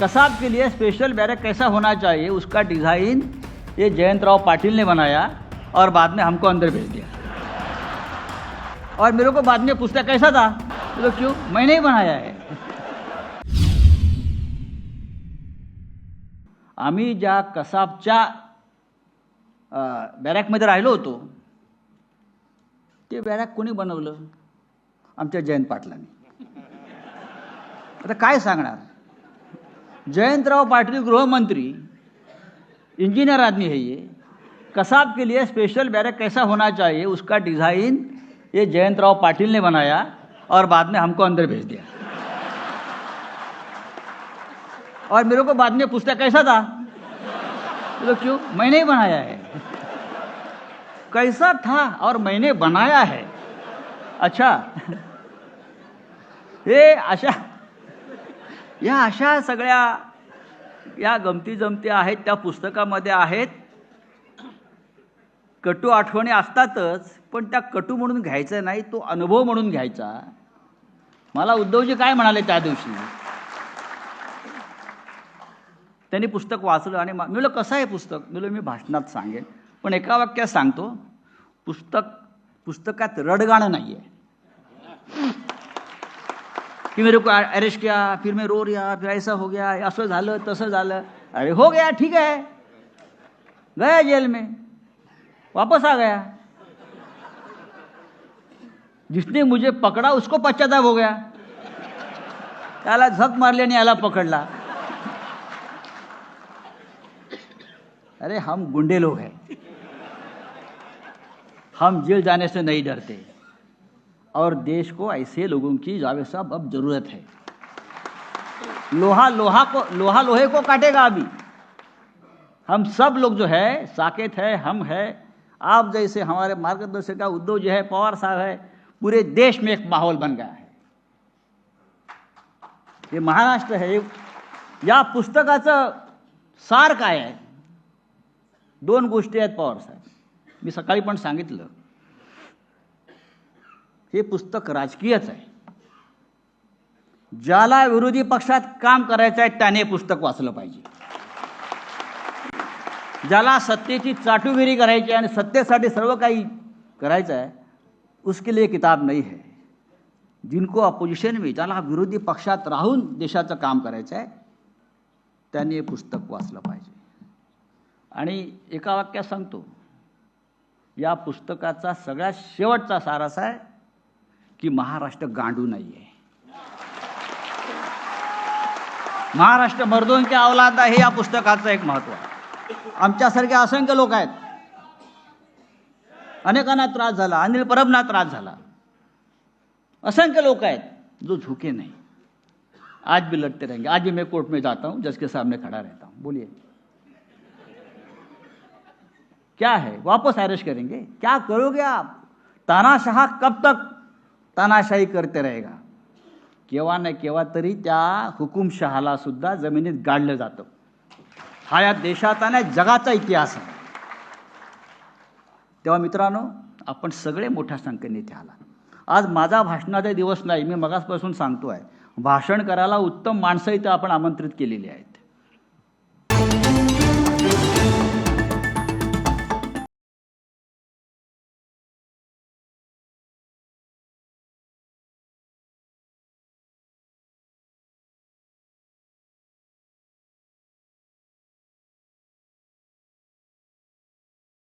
कसाब के लिए special barrack कैसा होना चाहिए उसका डिज़ाइन ये जयंतराव पाटिल ने बनाया और बाद में हमको अंदर भेज दिया। और मेरे को बाद में पूछता कैसा था, तो क्यों, मैंने ही बनाया है। आम्ही ज्या कसाबच्या बॅरॅकमध्ये राहिलो होतो ते बॅरॅक कोणी बनवलं? आमच्या जयंत पाटलांनी। आता काय सांगणार, जयंतराव पाटिल गृहमंत्री, इंजीनियर आदमी है ये। कसाब के लिए स्पेशल बैरक कैसा होना चाहिए उसका डिज़ाइन ये जयंतराव पाटिल ने बनाया और बाद में हमको अंदर भेज दिया। और मेरे को बाद में पूछता कैसा था, तो क्यों, मैंने ही बनाया है। कैसा था और मैंने बनाया है। अच्छा, हे अशा सगळ्या या गमती जमती आहेत त्या पुस्तकामध्ये आहेत। कटू आठवणी असतातच, पण त्या कटू म्हणून घ्यायचा नाही, तो अनुभव म्हणून घ्यायचा। मला उद्धवजी काय म्हणाले त्या दिवशी, त्यांनी पुस्तक वाचलं आणि मी म्हणलं कसं आहे पुस्तक, मी भाषणात सांगेन, पण एका वाक्यात सांगतो, पुस्तकात रडगाणं नाही आहे कि मेरे को अरेस्ट किया, फिर मैं रो रहा, फिर ऐसा हो गया, असं झालं तसं झालं। अरे हो गया, ठीक है, गया जेल में, वापस आ गया। जिसने मुझे पकड़ा उसको पश्चाताप हो गया, त्याला झक मारली आणि याला पकडला। अरे हम गुंडे लोग हैं, हम जेल जाने से नहीं डरते और देश को ऐसे लोगों की जावेद साहब अब जरूरत है। लोहा लोहे को काटेगा अभी। हम सब लोग जो है, साकेत है, हम है, आप जैसे हमारे मार्गदर्शक उद्धव जी है, पवार साहब है, पूरे देश में एक माहौल बन गया है। ये महाराष्ट्र है। या पुस्तकाचं सार काय आहे? दोन गोष्टी आहेत पवार साहेब, मी सकाळी पण सांगितलं, हे पुस्तक राजकीयच आहे। ज्याला विरोधी पक्षात काम करायचं आहे त्याने पुस्तक वाचलं पाहिजे। ज्याला सत्तेची चाटुगिरी करायची आणि सत्तेसाठी सर्व काही करायचं आहे, उसके लिए किताब नहीं है। जिनको अपोजिशन में, ज्याला विरोधी पक्षात राहून देशाचं काम करायचं आहे, त्यांनी हे पुस्तक वाचलं पाहिजे। आणि एका वाक्यात सांगतो, या पुस्तकाचा सगळ्यात शेवटचा सार असा आहे की महाराष्ट्र गांडू नाही आहे। महाराष्ट्र मर्दों के औलाद आहे, या पुस्तकाचं एक महत्त्व आहे। आमच्यासारखे असंख्य लोक आहेत, अनेकांना त्रास झाला, अनिल परबना त्रास झाला, असंख्य लोग हैं जो झुके नहीं, आज भी लड़ते रहेंगे। आज भी मैं कोर्ट में जाता हूं, जज के सामने खड़ा रहता हूं, बोलिए क्या है, वापस अरेस्ट करेंगे, क्या करोगे आप? तानाशाह कब तक तानाशाही करते रहेगा? केव्हा नाही केव्हा तरी त्या हुकुमशहाला सुद्धा जमिनीत गाडलं जातं। हा या देशाचा नाही जगाचा इतिहास आहे। तेव्हा मित्रांनो, आपण सगळे मोठ्या संख्येने इथे आला। आज माझा भाषणाचा दिवस नाही, मी मगासपासून सांगतो आहे, भाषण करायला उत्तम माणसं इथे आपण आमंत्रित केलेली आहेत।